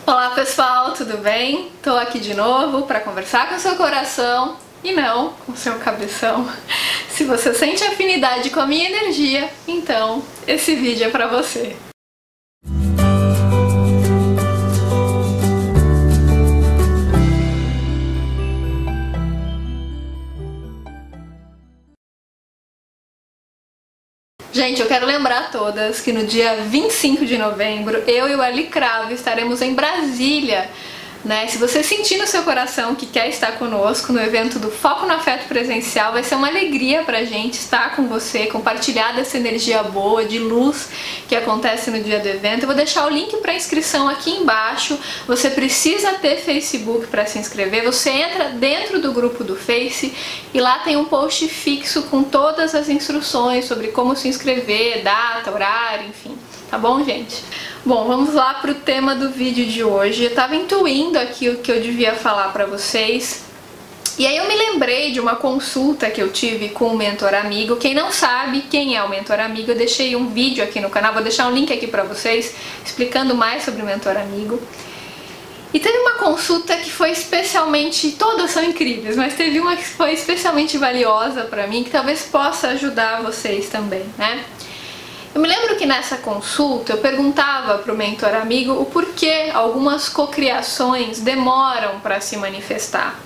Olá pessoal, tudo bem? Tô aqui de novo para conversar com o seu coração e não com o seu cabeção. Se você sente afinidade com a minha energia, então esse vídeo é para você. Gente, eu quero lembrar a todas que no dia 25 de novembro, eu e o Ali Cravo estaremos em Brasília, né? Se você sentir no seu coração que quer estar conosco no evento do Foco no Afeto presencial, vai ser uma alegria pra gente estar com você, compartilhar dessa energia boa, de luz que acontece no dia do evento. Eu vou deixar o link para inscrição aqui embaixo. Você precisa ter Facebook para se inscrever. Você entra dentro do grupo do Face e lá tem um post fixo com todas as instruções sobre como se inscrever, data, horário, enfim. Tá bom, gente? Bom, vamos lá pro tema do vídeo de hoje. Eu tava intuindo aqui o que eu devia falar pra vocês. E aí eu me lembrei de uma consulta que eu tive com um mentor amigo. Quem não sabe quem é o mentor amigo, eu deixei um vídeo aqui no canal, vou deixar um link aqui pra vocês, explicando mais sobre o mentor amigo. E teve uma consulta que foi especialmente, todas são incríveis, mas teve uma que foi especialmente valiosa pra mim, que talvez possa ajudar vocês também, né? Eu me lembro que nessa consulta eu perguntava para o mentor amigo o porquê algumas cocriações demoram para se manifestar.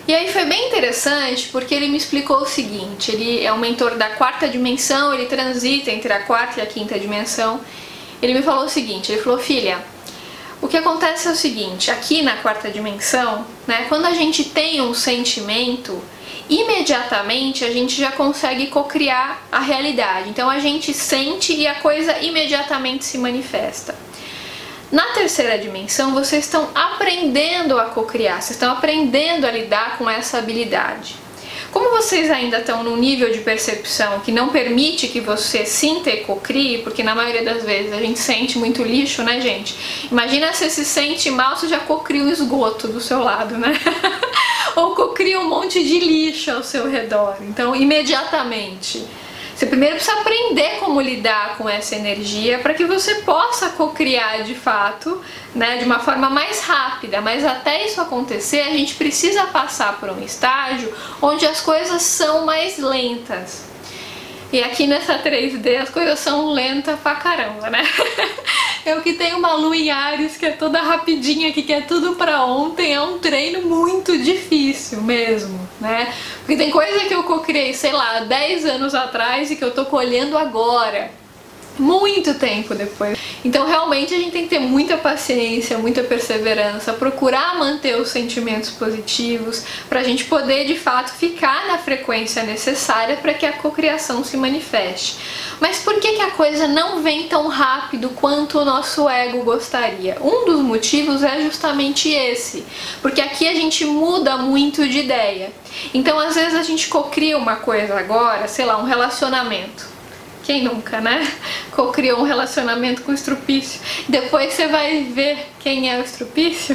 E aí foi bem interessante porque ele me explicou o seguinte: ele é um mentor da quarta dimensão, ele transita entre a quarta e a quinta dimensão. Ele me falou o seguinte, ele falou: filha, o que acontece é o seguinte, aqui na quarta dimensão, né, quando a gente tem um sentimento, imediatamente a gente já consegue cocriar a realidade. Então a gente sente e a coisa imediatamente se manifesta. Na terceira dimensão, vocês estão aprendendo a cocriar, vocês estão aprendendo a lidar com essa habilidade. Como vocês ainda estão num nível de percepção que não permite que você sinta e cocrie, porque na maioria das vezes a gente sente muito lixo, né, gente? Imagina você se sente mal, você já cocria o esgoto do seu lado, né? Ou cocria um monte de lixo ao seu redor. Então, imediatamente, você primeiro precisa aprender como lidar com essa energia para que você possa cocriar de fato, né, de uma forma mais rápida. Mas até isso acontecer, a gente precisa passar por um estágio onde as coisas são mais lentas. E aqui nessa 3D as coisas são lentas pra caramba, né? Eu que tenho uma lua em Áries que é toda rapidinha, que quer tudo pra ontem, é um treino muito difícil mesmo, né? Porque tem coisa que eu cocriei, sei lá, 10 anos atrás e que eu tô colhendo agora, muito tempo depois. Então realmente a gente tem que ter muita paciência, muita perseverança, procurar manter os sentimentos positivos pra gente poder de fato ficar na frequência necessária para que a cocriação se manifeste. Mas por que a coisa não vem tão rápido quanto o nosso ego gostaria? Um dos motivos é justamente esse, porque aqui a gente muda muito de ideia. Então às vezes a gente cocria uma coisa agora, sei lá, um relacionamento. Quem nunca, né? Cocriou um relacionamento com estrupício. Depois você vai ver quem é o estrupício.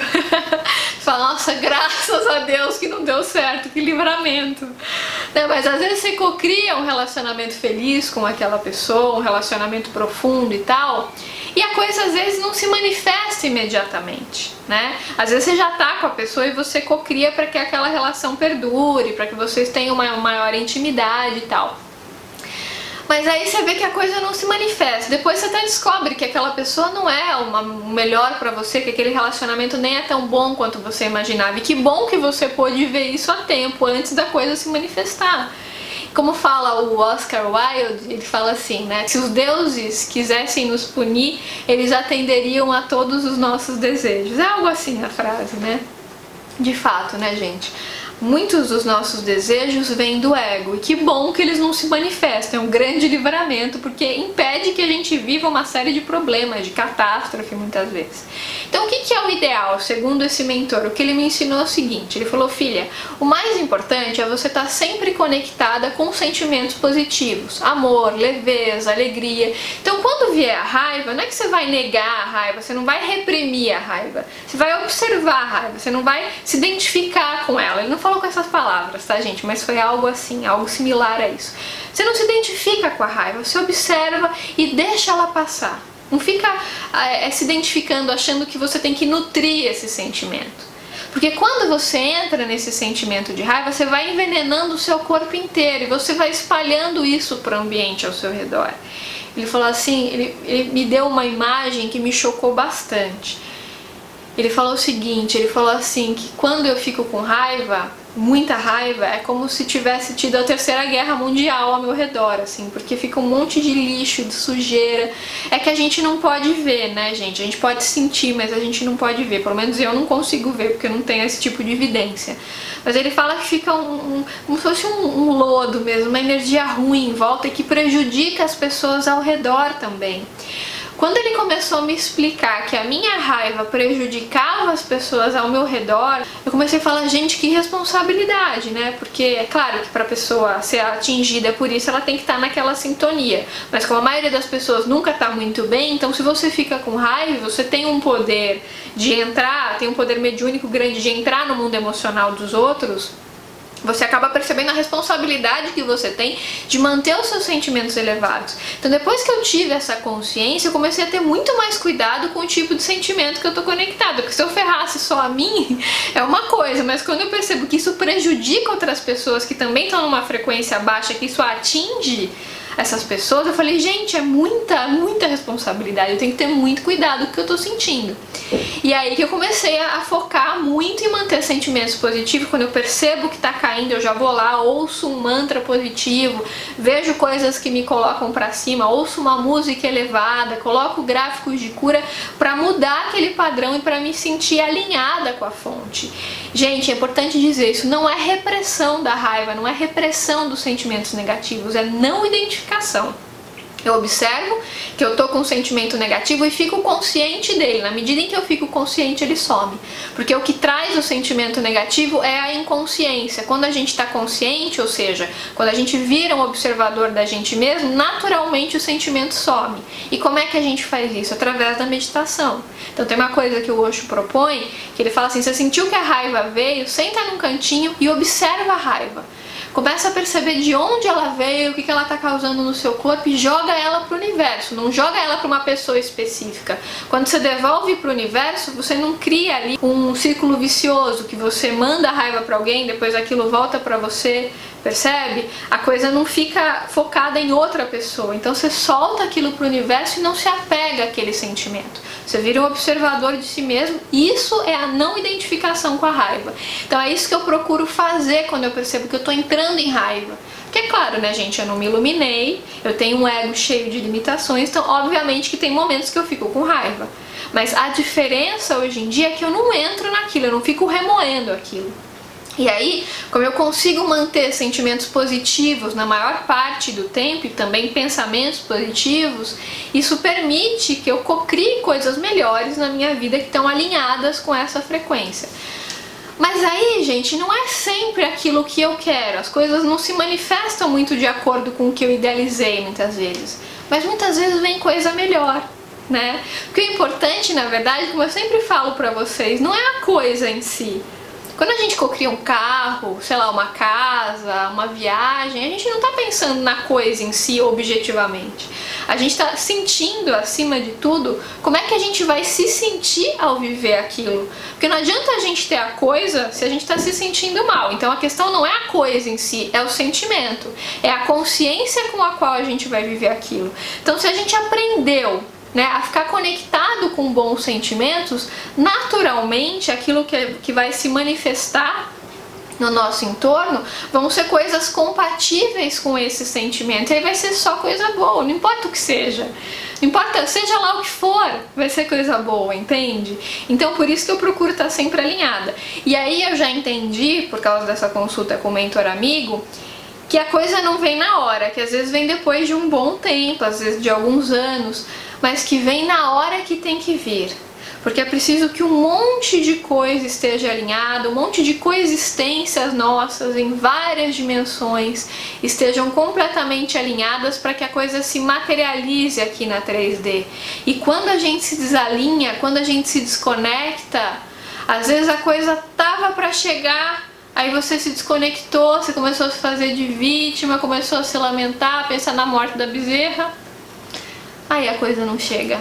Fala, nossa, graças a Deus que não deu certo, que livramento. Né? Mas às vezes você cocria um relacionamento feliz com aquela pessoa, um relacionamento profundo e tal, e a coisa às vezes não se manifesta imediatamente, né? Às vezes você já tá com a pessoa e você cocria para que aquela relação perdure, para que vocês tenham uma maior intimidade e tal. Mas aí você vê que a coisa não se manifesta. Depois você até descobre que aquela pessoa não é o melhor pra você, que aquele relacionamento nem é tão bom quanto você imaginava. E que bom que você pôde ver isso a tempo, antes da coisa se manifestar. Como fala o Oscar Wilde, ele fala assim, né? Se os deuses quisessem nos punir, eles atenderiam a todos os nossos desejos. É algo assim a frase, né? De fato, né, gente? Muitos dos nossos desejos vêm do ego, e que bom que eles não se manifestam, é um grande livramento, porque impede que a gente viva uma série de problemas, de catástrofe muitas vezes. Então o que é o ideal, segundo esse mentor? O que ele me ensinou é o seguinte, ele falou: filha, o mais importante é você estar sempre conectada com sentimentos positivos, amor, leveza, alegria. Então quando vier a raiva, não é que você vai negar a raiva, você não vai reprimir a raiva, você vai observar a raiva, você não vai se identificar com ela. Ele não falou com essas palavras, tá, gente? Mas foi algo assim, algo similar a isso. Você não se identifica com a raiva, você observa e deixa ela passar. Não fica se identificando, achando que você tem que nutrir esse sentimento. Porque quando você entra nesse sentimento de raiva, você vai envenenando o seu corpo inteiro e você vai espalhando isso para o ambiente ao seu redor. Ele falou assim, ele me deu uma imagem que me chocou bastante. Ele falou o seguinte, ele falou assim, que quando eu fico com raiva, muita raiva, é como se tivesse tido a Terceira Guerra Mundial ao meu redor, assim, porque fica um monte de lixo, de sujeira. É que a gente não pode ver, né, gente? A gente pode sentir, mas a gente não pode ver. Pelo menos eu não consigo ver, porque eu não tenho esse tipo de evidência. Mas ele fala que fica como se fosse um lodo mesmo, uma energia ruim em volta e que prejudica as pessoas ao redor também. Quando ele começou a me explicar que a minha raiva prejudicava as pessoas ao meu redor, eu comecei a falar, gente, que responsabilidade, né? Porque é claro que para a pessoa ser atingida por isso, ela tem que estar naquela sintonia. Mas como a maioria das pessoas nunca está muito bem, então se você fica com raiva, você tem um poder de entrar, tem um poder mediúnico grande de entrar no mundo emocional dos outros. Você acaba percebendo a responsabilidade que você tem de manter os seus sentimentos elevados. Então depois que eu tive essa consciência, eu comecei a ter muito mais cuidado com o tipo de sentimento que eu tô conectada. Porque se eu ferrasse só a mim, é uma coisa, mas quando eu percebo que isso prejudica outras pessoas que também estão numa frequência baixa, que isso atinge essas pessoas, eu falei, gente, é muita responsabilidade, eu tenho que ter muito cuidado com o que eu tô sentindo. E aí que eu comecei a focar muito em manter sentimentos positivos. Quando eu percebo que tá caindo, eu já vou lá, ouço um mantra positivo, vejo coisas que me colocam pra cima, ouço uma música elevada, coloco gráficos de cura pra mudar aquele padrão e pra me sentir alinhada com a fonte. Gente, é importante dizer, isso não é repressão da raiva, não é repressão dos sentimentos negativos, é não identificação. Eu observo que eu tô com um sentimento negativo e fico consciente dele. Na medida em que eu fico consciente, ele some. Porque o que traz o sentimento negativo é a inconsciência. Quando a gente tá consciente, ou seja, quando a gente vira um observador da gente mesmo, naturalmente o sentimento some. E como é que a gente faz isso? Através da meditação. Então tem uma coisa que o Osho propõe, que ele fala assim, você sentiu que a raiva veio, senta num cantinho e observa a raiva. Começa a perceber de onde ela veio, o que ela está causando no seu corpo e joga ela para o universo, não joga ela para uma pessoa específica. Quando você devolve para o universo, você não cria ali um círculo vicioso, que você manda a raiva para alguém, depois aquilo volta para você, percebe? A coisa não fica focada em outra pessoa, então você solta aquilo para o universo e não se apega àquele sentimento. Você vira um observador de si mesmo, e isso é a não identificação com a raiva. Então é isso que eu procuro fazer quando eu percebo que eu estou entrando em raiva. Porque é claro, né, gente, eu não me iluminei, eu tenho um ego cheio de limitações, então obviamente que tem momentos que eu fico com raiva. Mas a diferença hoje em dia é que eu não entro naquilo, eu não fico remoendo aquilo. E aí, como eu consigo manter sentimentos positivos na maior parte do tempo e também pensamentos positivos, isso permite que eu cocrie coisas melhores na minha vida que estão alinhadas com essa frequência. Mas aí, gente, não é sempre aquilo que eu quero. As coisas não se manifestam muito de acordo com o que eu idealizei muitas vezes. Mas muitas vezes vem coisa melhor, né? Porque o importante, na verdade, como eu sempre falo pra vocês, não é a coisa em si. Quando a gente cocria um carro, sei lá, uma casa, uma viagem, a gente não tá pensando na coisa em si objetivamente. A gente tá sentindo, acima de tudo, como é que a gente vai se sentir ao viver aquilo. Porque não adianta a gente ter a coisa se a gente tá se sentindo mal. Então a questão não é a coisa em si, é o sentimento. É a consciência com a qual a gente vai viver aquilo. Então se a gente aprendeu, né, a ficar conectado com bons sentimentos, naturalmente aquilo que vai se manifestar no nosso entorno vão ser coisas compatíveis com esse sentimento. E aí vai ser só coisa boa, não importa o que seja. Não importa, seja lá o que for, vai ser coisa boa, entende? Então por isso que eu procuro estar sempre alinhada. E aí eu já entendi, por causa dessa consulta com o mentor amigo, que a coisa não vem na hora, que às vezes vem depois de um bom tempo, às vezes de alguns anos, mas que vem na hora que tem que vir. Porque é preciso que um monte de coisa esteja alinhado, um monte de coexistências nossas em várias dimensões estejam completamente alinhadas para que a coisa se materialize aqui na 3D. E quando a gente se desalinha, quando a gente se desconecta, às vezes a coisa tava para chegar, aí você se desconectou, você começou a se fazer de vítima, começou a se lamentar, pensar na morte da bezerra, aí a coisa não chega.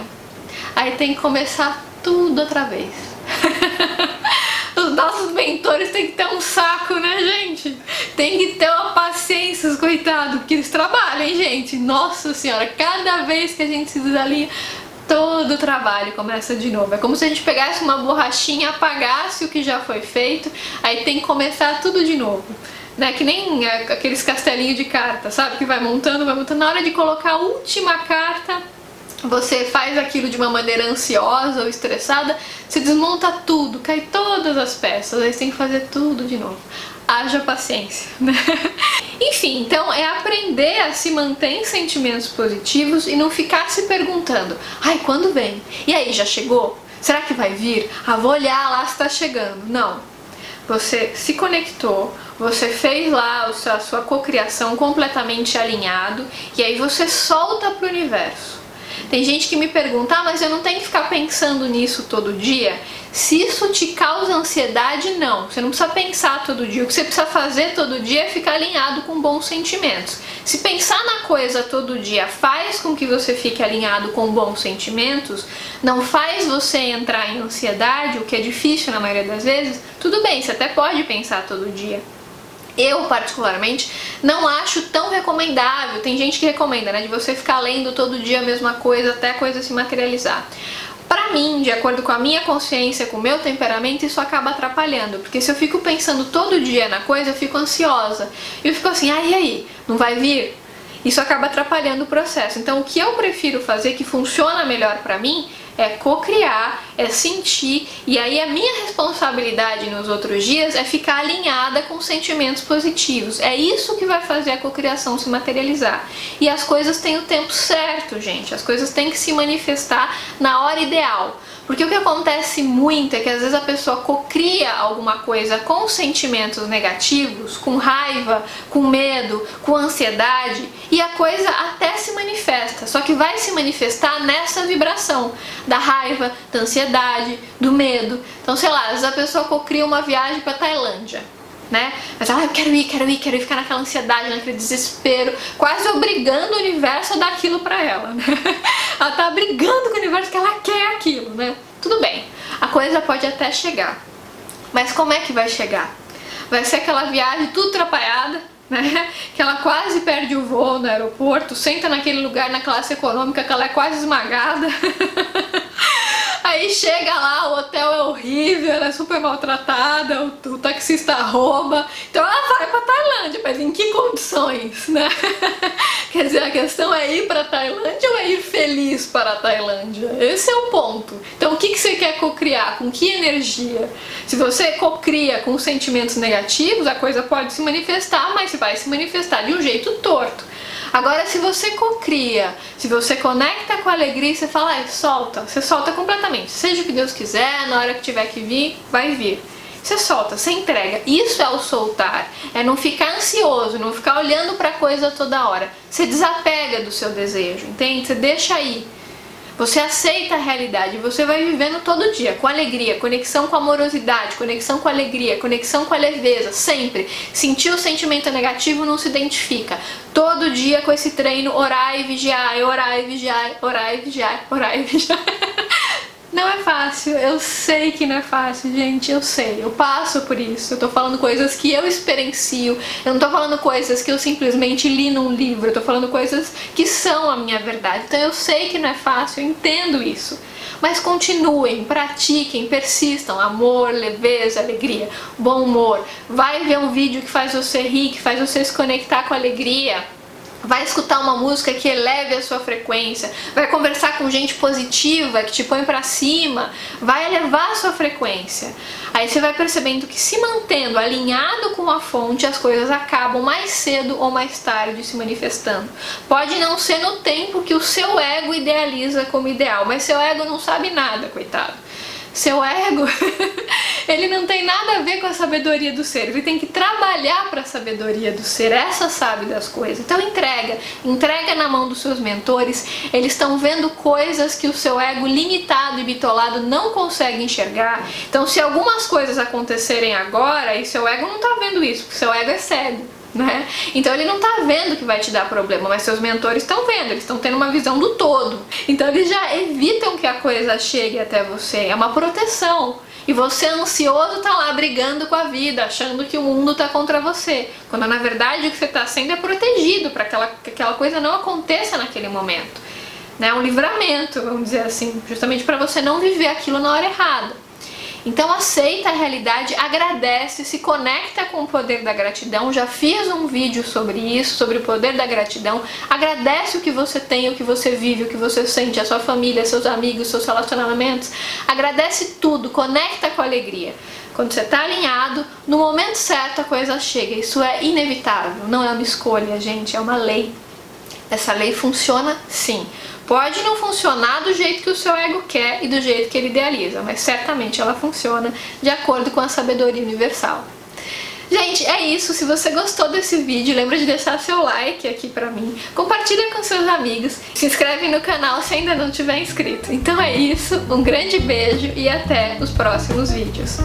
aí tem que começar tudo outra vez. Os nossos mentores têm que ter um saco, né, gente? Tem que ter uma paciência, coitado, porque eles trabalham, hein, gente? Nossa senhora, cada vez que a gente se desalinha, todo o trabalho começa de novo. É como se a gente pegasse uma borrachinha, apagasse o que já foi feito, aí tem que começar tudo de novo. Né? Que nem aqueles castelinhos de carta, sabe? Que vai montando, vai montando. Na hora de colocar a última carta, você faz aquilo de uma maneira ansiosa ou estressada, você desmonta tudo, cai todas as peças, aí você tem que fazer tudo de novo. Haja paciência, né? Enfim, então é aprender a se manter em sentimentos positivos e não ficar se perguntando: ai, quando vem? E aí, já chegou? Será que vai vir? Ah, vou olhar lá se tá chegando. Não. Você se conectou, você fez lá a sua cocriação completamente alinhado e aí você solta pro universo. Tem gente que me pergunta: ah, mas eu não tenho que ficar pensando nisso todo dia? Se isso te causa ansiedade, não. Você não precisa pensar todo dia. O que você precisa fazer todo dia é ficar alinhado com bons sentimentos. Se pensar na coisa todo dia faz com que você fique alinhado com bons sentimentos, não faz você entrar em ansiedade, o que é difícil na maioria das vezes, tudo bem, você até pode pensar todo dia. Eu, particularmente, não acho tão recomendável. Tem gente que recomenda, né, de você ficar lendo todo dia a mesma coisa até a coisa se materializar. Pra mim, de acordo com a minha consciência, com o meu temperamento, isso acaba atrapalhando. Porque se eu fico pensando todo dia na coisa, eu fico ansiosa. Eu fico assim: ah, e aí? Não vai vir? Isso acaba atrapalhando o processo. Então, o que eu prefiro fazer, que funciona melhor pra mim, é cocriar, é sentir, e aí a minha responsabilidade nos outros dias é ficar alinhada com sentimentos positivos. É isso que vai fazer a cocriação se materializar. E as coisas têm o tempo certo, gente. As coisas têm que se manifestar na hora ideal. Porque o que acontece muito é que às vezes a pessoa cocria alguma coisa com sentimentos negativos, com raiva, com medo, com ansiedade, e a coisa até se manifesta, só que vai se manifestar nessa vibração da raiva, da ansiedade, do medo. Então, sei lá, às vezes a pessoa cocria uma viagem para Tailândia, né? Mas eu quero ir, ficar naquela ansiedade, naquele desespero, quase obrigando o universo a dar aquilo pra ela, né? Ela tá brigando com o universo que ela quer aquilo, né? Tudo bem, a coisa pode até chegar, mas como é que vai chegar? Vai ser aquela viagem tudo atrapalhada, né? Que ela quase perde o voo no aeroporto, senta naquele lugar na classe econômica que ela é quase esmagada. Aí chega lá, o hotel é horrível, ela é super maltratada, o taxista rouba. Então ela vai pra Tailândia, mas em que condições, né? Quer dizer, a questão é ir pra Tailândia ou é ir feliz para a Tailândia? Esse é o ponto. Então o que você quer cocriar? Com que energia? Se você cocria com sentimentos negativos, a coisa pode se manifestar, mas vai se manifestar de um jeito torto. Agora, se você cocria, se você conecta com a alegria, você fala: solta, você solta completamente. Seja o que Deus quiser, na hora que tiver que vir, vai vir. Você solta, você entrega. Isso é o soltar. É não ficar ansioso, não ficar olhando pra coisa toda hora. Você desapega do seu desejo, entende? Você deixa aí. Você aceita a realidade, você vai vivendo todo dia, com alegria, conexão com a amorosidade, conexão com a alegria, conexão com a leveza, sempre. Sentir o sentimento negativo, não se identifica. Todo dia com esse treino, orar e vigiar, orar e vigiar, orar e vigiar, orar e vigiar. Não é fácil, eu sei que não é fácil, gente, eu sei, eu passo por isso. Eu tô falando coisas que eu experiencio, eu não tô falando coisas que eu simplesmente li num livro, eu tô falando coisas que são a minha verdade. Então eu sei que não é fácil, eu entendo isso. Mas continuem, pratiquem, persistam. Amor, leveza, alegria, bom humor. Vai ver um vídeo que faz você rir, que faz você se conectar com a alegria. Vai escutar uma música que eleve a sua frequência, vai conversar com gente positiva, que te põe pra cima, vai elevar a sua frequência. Aí você vai percebendo que, se mantendo alinhado com a fonte, as coisas acabam mais cedo ou mais tarde se manifestando. Pode não ser no tempo que o seu ego idealiza como ideal, mas seu ego não sabe nada, coitado. Seu ego, ele não tem nada a ver com a sabedoria do ser, ele tem que trabalhar para a sabedoria do ser, essa sabe das coisas. Então entrega na mão dos seus mentores, eles estão vendo coisas que o seu ego limitado e bitolado não consegue enxergar. Então, se algumas coisas acontecerem agora, e seu ego não está vendo isso, porque seu ego é cego. né? Então ele não tá vendo que vai te dar problema, mas seus mentores estão vendo, eles estão tendo uma visão do todo. Então eles já evitam que a coisa chegue até você, é uma proteção. E você, ansioso, tá lá brigando com a vida, achando que o mundo tá contra você, quando na verdade o que você tá sendo é protegido para que aquela coisa não aconteça naquele momento, né? Um livramento, vamos dizer assim, justamente para você não viver aquilo na hora errada. Então aceita a realidade, agradece, se conecta com o poder da gratidão. Já fiz um vídeo sobre isso, sobre o poder da gratidão. Agradece o que você tem, o que você vive, o que você sente, a sua família, seus amigos, seus relacionamentos. Agradece tudo, conecta com a alegria. Quando você está alinhado, no momento certo a coisa chega. Isso é inevitável, não é uma escolha, gente, é uma lei. Essa lei funciona sim. Pode não funcionar do jeito que o seu ego quer e do jeito que ele idealiza, mas certamente ela funciona de acordo com a sabedoria universal. Gente, é isso. Se você gostou desse vídeo, lembra de deixar seu like aqui pra mim. Compartilha com seus amigos. Se inscreve no canal se ainda não tiver inscrito. Então é isso. Um grande beijo e até os próximos vídeos.